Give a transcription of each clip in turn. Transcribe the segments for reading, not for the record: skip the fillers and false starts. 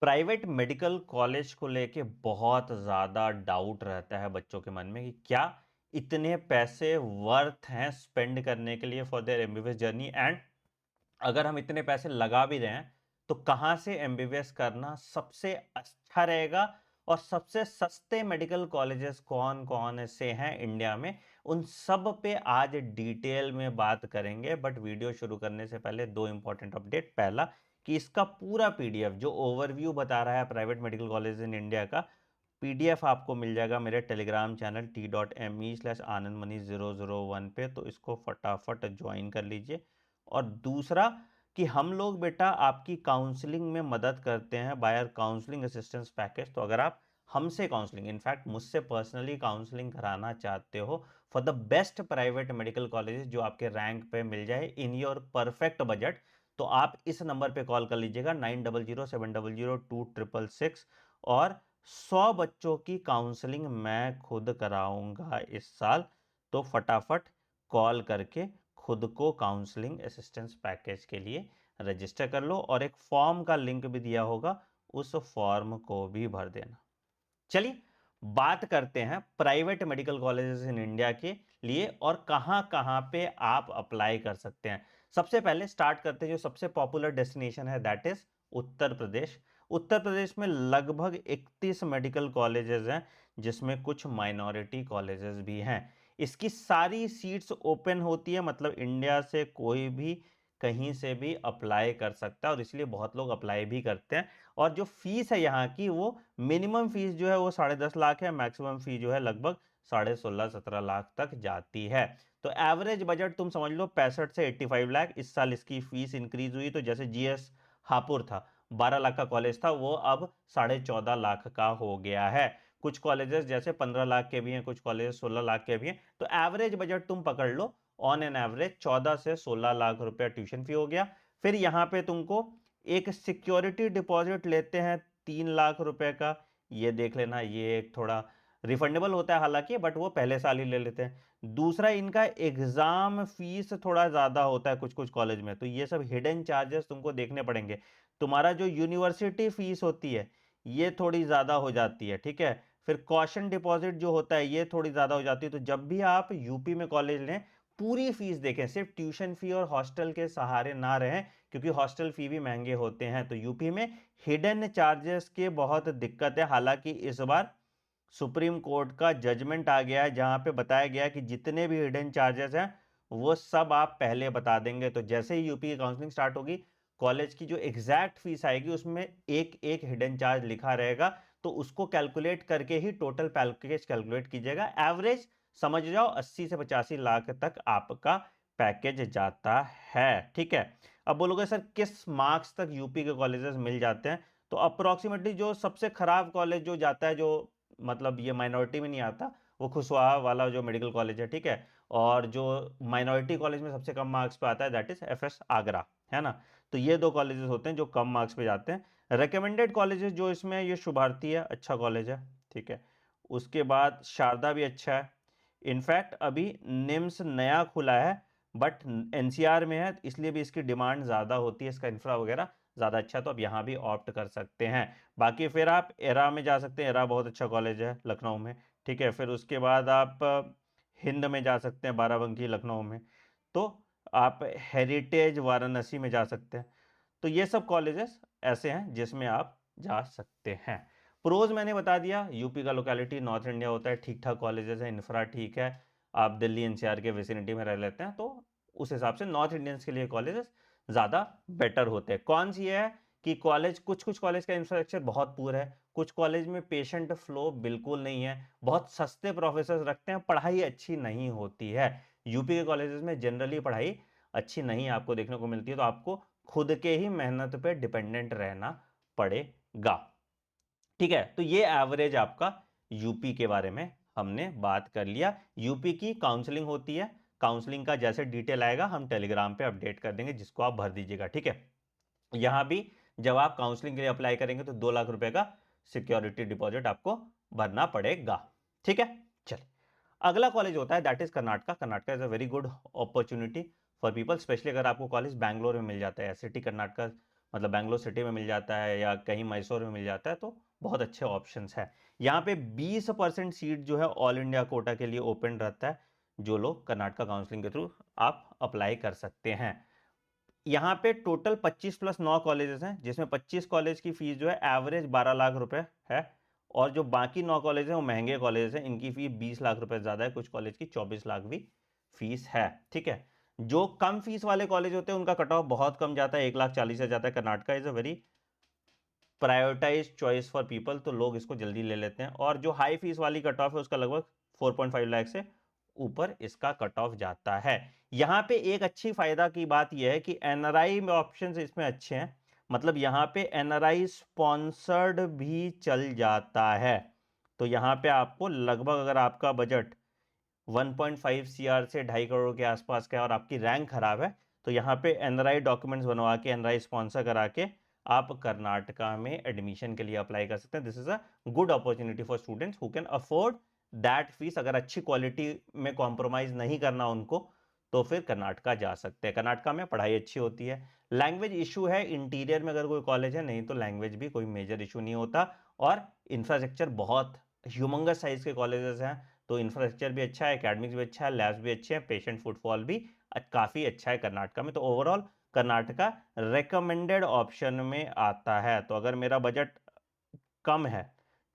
Private medical college को लेके बहुत ज़्यादा डाउट रहता है बच्चों के मन में कि क्या इतने पैसे वर्थ हैं स्पेंड करने के लिए for their MBBS journey. And अगर हम इतने पैसे लगा भी रहे हैं तो कहाँ से एमबीबीएस करना सबसे अच्छा रहेगा और सबसे सस्ते मेडिकल कॉलेजेस कौन कौन से हैं इंडिया में, उन सब पे आज डिटेल में बात करेंगे। बट वीडियो शुरू करने से पहले दो इंपॉर्टेंट अपडेट। पहला कि इसका पूरा पीडीएफ जो ओवरव्यू बता रहा है private medical college in India का पीडीएफ आपको मिल जाएगा मेरे टेलीग्राम चैनल t.me/anandmani001 पे, तो इसको फटाफट ज्वाइन कर लीजिए। और दूसरा कि हम लोग बेटा आपकी काउंसलिंग में मदद करते हैं बायर काउंसलिंग असिस्टेंस पैकेज। तो अगर आप हमसे काउंसलिंग, इनफैक्ट मुझसे पर्सनली काउंसलिंग कराना चाहते हो for the best private medical colleges जो आपके रैंक पे मिल जाए इन योर परफेक्ट बजट, तो आप इस नंबर पे कॉल कर लीजिएगा 9007002666। और 100 बच्चों की काउंसलिंग मैं खुद कराऊंगा इस साल। तो फटाफट कॉल करके खुद को काउंसलिंग असिस्टेंस पैकेज के लिए रजिस्टर कर लो और एक फॉर्म का लिंक भी दिया होगा, उस फॉर्म को भी भर देना। चलिए बात करते हैं private medical colleges in India के लिए और कहां कहां पे आप अप्लाई कर सकते हैं। सबसे पहले स्टार्ट करते हैं जो सबसे पॉपुलर डेस्टिनेशन है, दैट इज उत्तर प्रदेश। उत्तर प्रदेश में लगभग 31 मेडिकल कॉलेजेस हैं जिसमें कुछ माइनॉरिटी कॉलेजेस भी हैं। इसकी सारी सीट्स ओपन होती है, मतलब इंडिया से कोई भी कहीं से भी अप्लाई कर सकता है और इसलिए बहुत लोग अप्लाई भी करते हैं। और जो फीस है यहाँ की, वो मिनिमम फीस जो है वो 10.5 लाख है, मैक्सिमम फी जो है लगभग 16.5-17 लाख तक जाती है। तो एवरेज बजट तुम समझ लो 65 से 85 लाख। इस साल इसकी फीस इंक्रीज हुई, तो जैसे जीएस हापुड़ था 12 लाख का कॉलेज था, वो अब 14.5 लाख का हो गया है। कुछ कॉलेजेस जैसे 15 लाख के भी हैं, कुछ कॉलेजेस 16 लाख के भी हैं। तो एवरेज बजट तुम पकड़ लो, ऑन एन एवरेज 14 से 16 लाख रुपया ट्यूशन फी हो गया। फिर यहां पे तुमको एक सिक्योरिटी डिपॉजिट लेते हैं 3 लाख रुपए का, ये देख लेना, ये एक थोड़ा रिफंडेबल होता है हालांकि, बट वो पहले साल ही ले लेते हैं। दूसरा इनका एग्जाम फीस थोड़ा ज्यादा होता है कुछ कुछ कॉलेज में, तो ये सब हिडन चार्जेस तुमको देखने पड़ेंगे। तुम्हारा जो यूनिवर्सिटी फीस होती है ये थोड़ी ज्यादा हो जाती है, ठीक है। फिर कॉशन डिपॉजिट जो होता है ये थोड़ी ज्यादा हो जाती है। तो जब भी आप यूपी में कॉलेज लें पूरी फीस देखें, सिर्फ ट्यूशन फी और हॉस्टल के सहारे ना रहें, क्योंकि हॉस्टल फी भी महंगे होते हैं। तो यूपी में हिडन चार्जेस की बहुत दिक्कत है। हालांकि इस बार सुप्रीम कोर्ट का जजमेंट आ गया है जहां पे बताया गया है कि जितने भी हिडन चार्जेस हैं वो सब आप पहले बता देंगे। तो जैसे ही यूपी की काउंसलिंग स्टार्ट होगी, कॉलेज की जो एग्जैक्ट फीस आएगी उसमें एक एक हिडन चार्ज लिखा रहेगा, तो उसको कैलकुलेट करके ही टोटल पैकेज कैलकुलेट कीजिएगा। एवरेज समझ जाओ 80 से 85 लाख तक आपका पैकेज जाता है, ठीक है। अब बोलोगे सर किस मार्क्स तक यूपी के कॉलेजेस मिल जाते हैं, तो अप्रोक्सीमेटली जो सबसे खराब कॉलेज जो जाता है, जो मतलब ये माइनॉरिटी में नहीं आता, वो खुशवाहा वाला जो मेडिकल कॉलेज है, ठीक है। और जो माइनॉरिटी कॉलेज में सबसे कम मार्क्स पे आता है दैट इज एफएस आगरा, है ना। तो ये दो कॉलेजेस होते हैं जो कम मार्क्स पे जाते हैं। रिकमेंडेड कॉलेजेस जो इसमें, ये शुभारती है, अच्छा कॉलेज है, ठीक है। उसके बाद शारदा भी अच्छा है। इनफैक्ट अभी निम्स नया खुला है बट एनसीआर में है, इसलिए भी इसकी डिमांड ज़्यादा होती है, इसका इंफ्रा वगैरह ज़्यादा अच्छा, तो अब यहाँ भी ऑप्ट कर सकते हैं। बाकी फिर आप एरा में जा सकते हैं, एरा बहुत अच्छा कॉलेज है लखनऊ में, ठीक है। फिर उसके बाद आप हिंद में जा सकते हैं, बाराबंकी लखनऊ में। तो आप हेरिटेज वाराणसी में जा सकते हैं। तो ये सब कॉलेजेस ऐसे हैं जिसमें आप जा सकते हैं। प्रोज मैंने बता दिया, यूपी का लोकेलिटी नॉर्थ इंडिया होता है, ठीक ठाक कॉलेजेस है, इंफ्रा ठीक है। आप दिल्ली एनसीआर के विसिनिटी में रह लेते हैं तो उस हिसाब से नॉर्थ इंडियंस के लिए कॉलेजेस ज़्यादा बेटर होते हैं। कौन सी है कि कॉलेज, कुछ कुछ कॉलेज का इंफ्रास्ट्रक्चर बहुत पुअर है, कुछ कॉलेज में पेशेंट फ्लो बिल्कुल नहीं है, बहुत सस्ते प्रोफेसर रखते हैं, पढ़ाई अच्छी नहीं होती है। यूपी के कॉलेजेस में जनरली पढ़ाई अच्छी नहीं आपको देखने को मिलती है, तो आपको खुद के ही मेहनत पे डिपेंडेंट रहना पड़ेगा, ठीक है। तो ये एवरेज आपका यूपी के बारे में हमने बात कर लिया। यूपी की काउंसलिंग होती है, काउंसलिंग का जैसे डिटेल आएगा हम टेलीग्राम पे अपडेट कर देंगे, जिसको आप भर दीजिएगा, ठीक है। यहां भी जब आप काउंसलिंग के लिए अप्लाई करेंगे तो 2 लाख रुपए का सिक्योरिटी डिपॉजिट आपको भरना पड़ेगा, ठीक है। चलिए अगला कॉलेज होता है that is Karnataka. Karnataka is a very good opportunity for people, specially अगर आपको कॉलेज बैंगलोर में मिल जाता है। सिटी कर्नाटका मतलब बेंगलोर सिटी में मिल जाता है या कहीं मैसूर में मिल जाता है, तो बहुत अच्छे ऑप्शंस है। यहाँ पे 20% सीट जो है ऑल इंडिया कोटा के लिए ओपन रहता है, जो लोग कर्नाटका काउंसलिंग के थ्रू आप अप्लाई कर सकते हैं। यहाँ पे टोटल 25+9 कॉलेजेस हैं, जिसमें 25 कॉलेज की फीस जो है एवरेज 12 लाख रुपए है, और जो बाकी 9 कॉलेज हैं वो महंगे कॉलेज हैं, इनकी फीस 20 लाख रुपए ज्यादा है, कुछ कॉलेज की 24 लाख भी फीस है। ठीक है, जो कम फीस वाले कॉलेज होते हैं उनका कट ऑफ बहुत कम जाता है, 1,40,000 से जाता है। Karnataka is a very prioritize choice for people, तो लोग इसको जल्दी ले लेते हैं। और जो हाई फीस वाली कट ऑफ है उसका लगभग 4.5 लाख से ऊपर इसका कट ऑफ जाता है। यहां पे एक अच्छी फायदा की बात यह है कि एनआरआई में ऑप्शंस इसमें अच्छे हैं, मतलब यहां पे एनआरआई स्पॉन्सर्ड भी चल जाता है। तो यहां पे आपको लगभग, अगर आपका बजट 1.5 सीआर से 2.5 करोड़ के आसपास का है और आपकी रैंक खराब है, तो यहाँ पे एनआरआई डॉक्यूमेंट्स बनवा के, एनआरआई स्पॉन्सर करा के आप कर्नाटका में एडमिशन के लिए अप्लाई कर सकते हैं। This is a good opportunity for students who can afford that fees. अगर अच्छी क्वालिटी में कॉम्प्रोमाइज नहीं करना उनको, तो फिर कर्नाटका जा सकते हैं। कर्नाटका में पढ़ाई अच्छी होती है। लैंग्वेज इशू है इंटीरियर में अगर कोई कॉलेज है, नहीं तो लैंग्वेज भी कोई मेजर इशू नहीं होता। और इंफ्रास्ट्रक्चर बहुत ह्यूमंगस साइज के कॉलेजेस हैं, तो इंफ्रास्ट्रक्चर भी अच्छा है, एकेडमिक्स भी अच्छा है, लैब्स भी अच्छे हैं, पेशेंट फुटफॉल भी काफ़ी अच्छा है कर्नाटका में। तो ओवरऑल कर्नाटका रिकमेंडेड ऑप्शन में आता है। तो अगर मेरा बजट कम है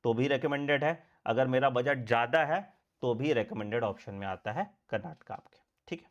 तो भी रिकमेंडेड है, अगर मेरा बजट ज़्यादा है तो भी रिकमेंडेड ऑप्शन में आता है कर्नाटका आपके। ठीक है,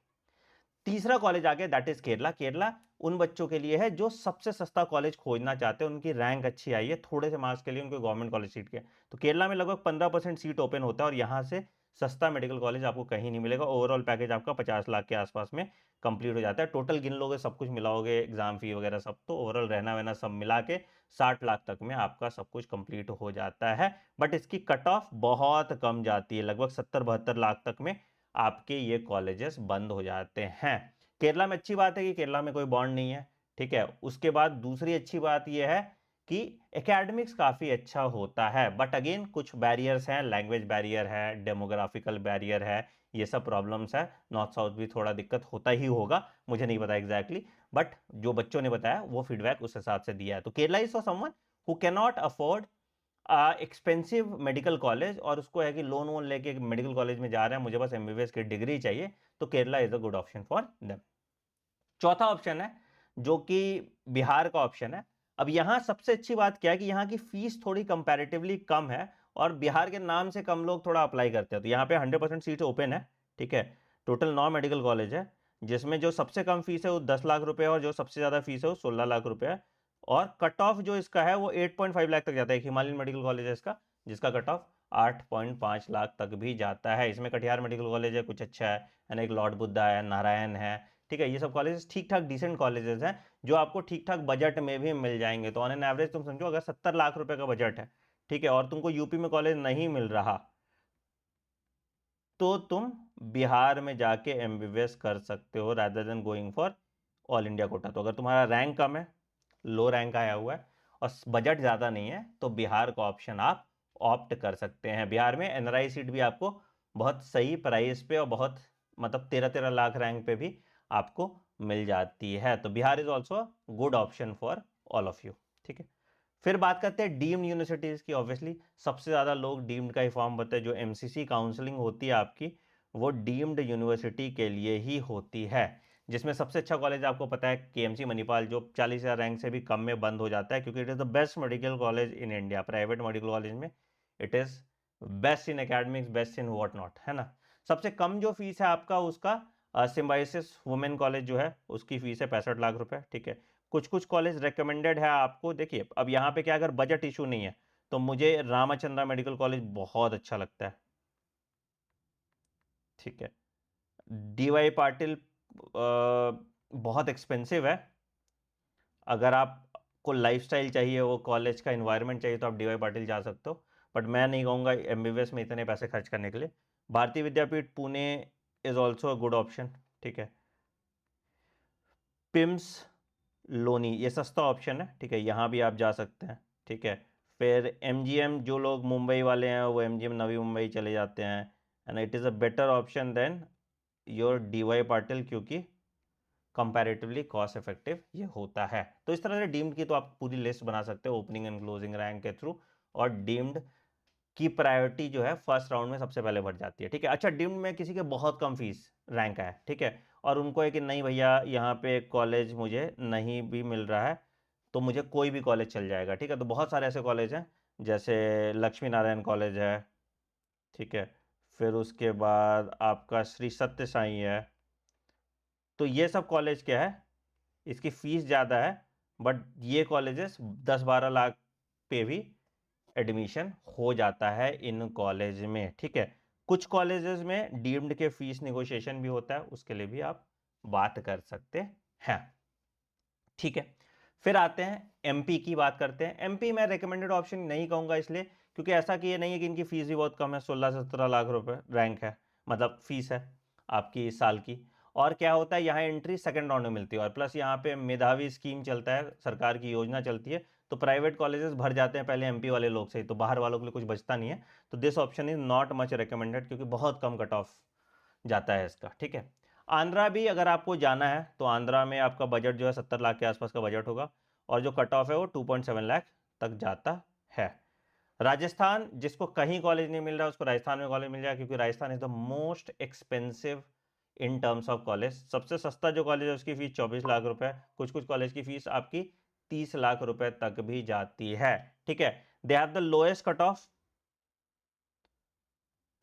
तीसरा कॉलेज आ गया, दैट इज केरला। केरला उन बच्चों के लिए है जो सबसे सस्ता कॉलेज खोजना चाहते हैं, उनकी रैंक अच्छी आई है, थोड़े से मार्क्स के लिए उनको गवर्नमेंट कॉलेज सीट के। तो केरला में लगभग 15% सीट ओपन होता है, और यहां से सस्ता मेडिकल कॉलेज आपको कहीं नहीं मिलेगा। ओवरऑल पैकेज आपका 50 लाख के आसपास में कंप्लीट हो जाता है। टोटल गिन लोगे, सब कुछ मिलाओगे, एग्जाम फी वगैरह सब, तो ओवरऑल रहना वहना सब मिला के 60 लाख तक में आपका सब कुछ कंप्लीट हो जाता है। बट इसकी कट ऑफ बहुत कम जाती है, लगभग 70-72 लाख तक में आपके ये कॉलेजेस बंद हो जाते हैं। केरला में अच्छी बात है कि केरला में कोई बॉन्ड नहीं है। ठीक है, उसके बाद दूसरी अच्छी बात यह है कि एकेडमिक्स काफी अच्छा होता है, बट अगेन कुछ बैरियर्स हैं, लैंग्वेज बैरियर है, डेमोग्राफिकल बैरियर है, ये सब प्रॉब्लम्स है। नॉर्थ साउथ भी थोड़ा दिक्कत होता ही होगा, मुझे नहीं पता एग्जैक्टली, बट जो बच्चों ने बताया वो फीडबैक उस हिसाब से दिया है। तो Kerala is for someone who can not afford expensive medical college, और उसको है कि लोन वोन लेके मेडिकल कॉलेज में जा रहे हैं, मुझे बस एमबीबीएस की डिग्री चाहिए, तो Kerala is a good option for them. चौथा ऑप्शन है जो कि बिहार का ऑप्शन है। अब यहां सबसे अच्छी बात क्या है कि यहां की फीस थोड़ी कंपैरेटिवली कम है, और बिहार के नाम से कम लोग थोड़ा अप्लाई करते हैं। तो यहाँ पे 100% सीट ओपन है। ठीक है, टोटल 9 मेडिकल कॉलेज है, जिसमें जो सबसे कम फीस है वो 10 लाख रुपए है, और जो सबसे ज्यादा फीस है वो 16 लाख रुपए है। और कट ऑफ जो इसका है वो 8.5 लाख तक जाता है। एक हिमालयन मेडिकल कॉलेज है इसका, जिसका कट ऑफ 8.5 लाख तक भी जाता है। इसमें कटिहार मेडिकल कॉलेज है, कुछ अच्छा है, एक लॉर्ड बुद्धा है, नारायण है। ठीक है, ये सब कॉलेजेस ठीक ठाक डिसेंट कॉलेजेस हैं, जो आपको ठीक ठाक बजट में भी मिल जाएंगे। तो ऑन एन एवरेज तुम समझो, अगर 70 लाख रुपए का बजट है, ठीक है, और तुमको यूपी में कॉलेज नहीं मिल रहा, तो तुम बिहार में जाके एमबीबीएस कर सकते हो, rather than going for all India quota. तो अगर तुम्हारा रैंक कम है, लो रैंक आया हुआ है, और बजट ज़्यादा नहीं है, तो बिहार का ऑप्शन आप ऑप्ट कर सकते हैं। बिहार में एनआरआई सीट भी आपको बहुत सही प्राइस पे, और बहुत मतलब 13-13 लाख रैंक पे भी आपको मिल जाती है। तो Bihar is also good option for all of you. ठीक है, फिर बात करते हैं डीम्ड यूनिवर्सिटीज की। ऑब्वियसली सबसे ज्यादा लोग डीम्ड का ही फॉर्म भरते हैं। जो एमसीसी काउंसलिंग होती है आपकी, वो डीम्ड यूनिवर्सिटी के लिए ही होती है, जिसमें सबसे अच्छा कॉलेज आपको पता है केएमसी मणिपाल, जो 40,000 रैंक से भी कम में बंद हो जाता है, क्योंकि it is the best medical college in India. Private medical college में it is best in academics, best in what not, है ना। सबसे कम जो फीस है आपका उसका, सिम्बायोसिस वुमेन कॉलेज जो है उसकी फीस है 65 लाख रुपए। ठीक है, कुछ कुछ कॉलेज रेकमेंडेड है आपको। देखिए अब यहाँ पे क्या, अगर बजट इशू नहीं है, तो मुझे रामाचंद्रा मेडिकल कॉलेज बहुत अच्छा लगता है। ठीक है, डीवाई पाटिल बहुत एक्सपेंसिव है। अगर आपको लाइफस्टाइल चाहिए, वो कॉलेज का एनवायरनमेंट चाहिए, तो आप डीवाई पाटिल जा सकते हो, बट मैं नहीं कहूँगा एमबीबीएस में इतने पैसे खर्च करने के लिए। Bharati Vidyapeeth Pune is also a good option. ठीक है, पिम्स लोनी ये सस्ता ऑप्शन है। ठीक है, यहाँ भी आप जा सकते हैं। ठीक है, फिर एमजीएम, जो लोग मुंबई वाले हैं वो एमजीएम नवी मुंबई चले जाते हैं, and it is a better option than your DY Patil, क्योंकि कंपैरेटिवली कॉस्ट इफेक्टिव ये होता है। तो इस तरह से डीम्ड की तो आप पूरी लिस्ट बना सकते हो ओपनिंग एंड क्लोजिंग रैंक के थ्रू, और डीम्ड की प्रायोरिटी जो है फर्स्ट राउंड में सबसे पहले बढ़ जाती है, ठीक है। अच्छा, डीम्ड में किसी के बहुत कम फीस रैंक है, ठीक है, और उनको है कि नहीं भैया यहाँ पे कॉलेज मुझे नहीं भी मिल रहा है तो मुझे कोई भी कॉलेज चल जाएगा, ठीक है। तो बहुत सारे ऐसे कॉलेज हैं, जैसे लक्ष्मी नारायण कॉलेज है, ठीक है, फिर उसके बाद आपका श्री सत्य साई है। तो ये सब कॉलेज क्या है, इसकी फीस ज़्यादा है, बट ये कॉलेजेस 10-12 लाख पे भी एडमिशन हो जाता है इन कॉलेज में, ठीक है। कुछ कॉलेजेस में डीम्ड के फीस निगोशिएशन भी होता है, उसके लिए भी आप बात कर सकते हैं, ठीक है। फिर आते हैं एमपी की बात करते हैं। एमपी मैं रिकमेंडेड ऑप्शन नहीं कहूंगा, इसलिए क्योंकि ऐसा कि ये नहीं है कि इनकी फीस भी बहुत कम है, 16-17 लाख रुपए रैंक है, मतलब फीस है आपकी इस साल की। और क्या होता है, यहाँ एंट्री सेकंड राउंड में मिलती है, और प्लस यहाँ पे मेधावी स्कीम चलता है, सरकार की योजना चलती है, तो प्राइवेट कॉलेजेस भर जाते हैं पहले एमपी वाले लोग से ही, तो बाहर वालों के लिए कुछ बचता नहीं है। तो this option is not much recommended, क्योंकि बहुत कम कट ऑफ जाता है इसका, ठीक है। आंध्रा भी अगर आपको जाना है तो आंध्रा में आपका बजट जो है 70 लाख के आसपास का बजट होगा, और जो कट ऑफ है वो 2.7 लाख तक जाता है। राजस्थान, जिसको कहीं कॉलेज नहीं मिल रहा उसको राजस्थान में कॉलेज मिल जाएगा, क्योंकि Rajasthan is the most expensive in terms of college. सबसे सस्ता जो कॉलेज है उसकी फीस 24 लाख रुपए, कुछ कुछ कॉलेज की फीस आपकी 30 लाख रुपए तक भी जाती है, ठीक है। They have the lowest cut off,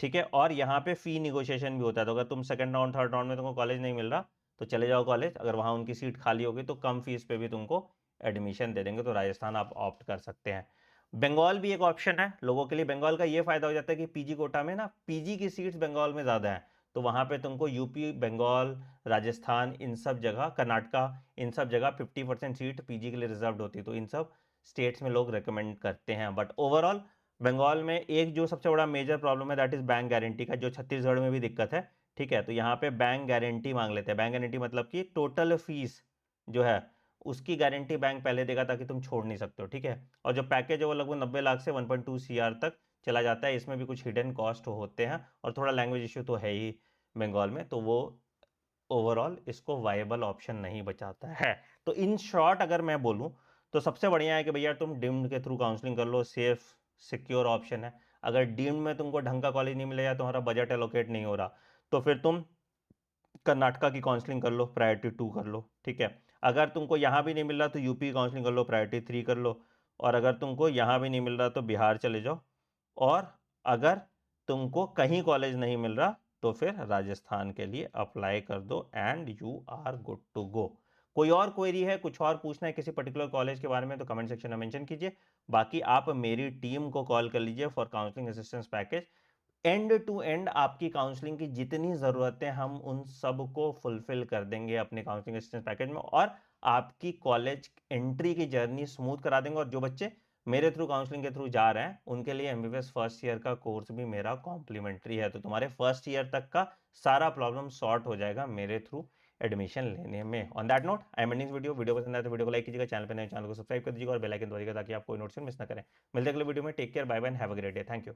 ठीक है, और यहाँ पे फी निगोशिएशन भी होता है। तो अगर तुम सेकंड राउंड थर्ड राउंड में तुमको कॉलेज नहीं मिल रहा तो चले जाओ कॉलेज, अगर वहाँ उनकी सीट खाली होगी तो कम फीस पे भी तुमको एडमिशन दे देंगे, तो राजस्थान आप ऑप्ट कर सकते हैं। बंगाल भी एक ऑप्शन है लोगों के लिए। बंगाल का ये फायदा हो जाता है कि पीजी कोटा में ना पीजी की सीट्स बंगाल में ज़्यादा है, तो वहाँ पे तुमको यूपी, बंगाल, राजस्थान, इन सब जगह, कर्नाटका, इन सब जगह 50% सीट पीजी के लिए रिजर्व होती है, तो इन सब स्टेट्स में लोग रिकमेंड करते हैं। बट ओवरऑल बंगाल में एक जो सबसे बड़ा मेजर प्रॉब्लम है दैट इज बैंक गारंटी का, जो छत्तीसगढ़ में भी दिक्कत है, ठीक है। तो यहाँ पे बैंक गारंटी मांग लेते हैं। बैंक गारंटी मतलब कि टोटल फीस जो है उसकी गारंटी बैंक पहले देगा, ताकि तुम छोड़ नहीं सकते हो, ठीक है। और जो पैकेज है वो लगभग 90 लाख से 1.2 CR तक चला जाता है। इसमें भी कुछ हिडन कॉस्ट होते हैं, और थोड़ा लैंग्वेज इश्यू तो है ही बंगाल में, तो वो ओवरऑल इसको वायबल ऑप्शन नहीं बचाता है। तो इन शॉर्ट अगर मैं बोलूं तो सबसे बढ़िया है कि भैया तुम डीम्ड के थ्रू काउंसलिंग कर लो, सेफ सिक्योर ऑप्शन है। अगर डीम्ड में तुमको ढंग का कॉलेज नहीं मिलेगा, तुम्हारा बजट एलोकेट नहीं हो रहा, तो फिर तुम कर्नाटका की काउंसलिंग कर लो, प्रायोरिटी 2 कर लो, ठीक है। अगर तुमको यहाँ भी नहीं मिल रहा तो यूपी काउंसलिंग कर लो, प्रायोरिटी 3 कर लो, और अगर तुमको यहाँ भी नहीं मिल रहा तो बिहार चले जाओ, और अगर तुमको कहीं कॉलेज नहीं मिल रहा तो फिर राजस्थान के लिए अप्लाई कर दो and you are good to go. कोई और क्वेरी है, कुछ और पूछना है किसी पर्टिकुलर कॉलेज के बारे में, तो कमेंट सेक्शन में मेंशन कीजिए। बाकी आप मेरी टीम को कॉल कर लीजिए for counselling assistance package. End to end आपकी काउंसलिंग की जितनी ज़रूरतें हम उन सब को फुलफिल कर देंगे अपने काउंसलिंग असिस्टेंस पैकेज में, और आपकी कॉलेज एंट्री की जर्नी स्मूथ करा देंगे। और जो बच्चे मेरे थ्रू काउंसलिंग के थ्रू जा रहे हैं उनके लिए एमबीबीएस फर्स्ट ईयर का कोर्स भी मेरा कॉम्प्लीमेंट्री है, तो तुम्हारे फर्स्ट ईयर तक का सारा प्रॉब्लम सॉर्ट हो जाएगा मेरे थ्रू एडमिशन लेने में। On that note I am ending video पसंद आए तो वीडियो को लाइक कीजिएगा, चैनल पर नए चैनल को सब्सक्राइब कर दीजिएगा और बेल आइकन दबाइएगा ताकि आप कोई नोटिफिकेशन मिस ना करें। मिलते हैं अगले वीडियो में। Take care, bye bye, have a great day, thank you.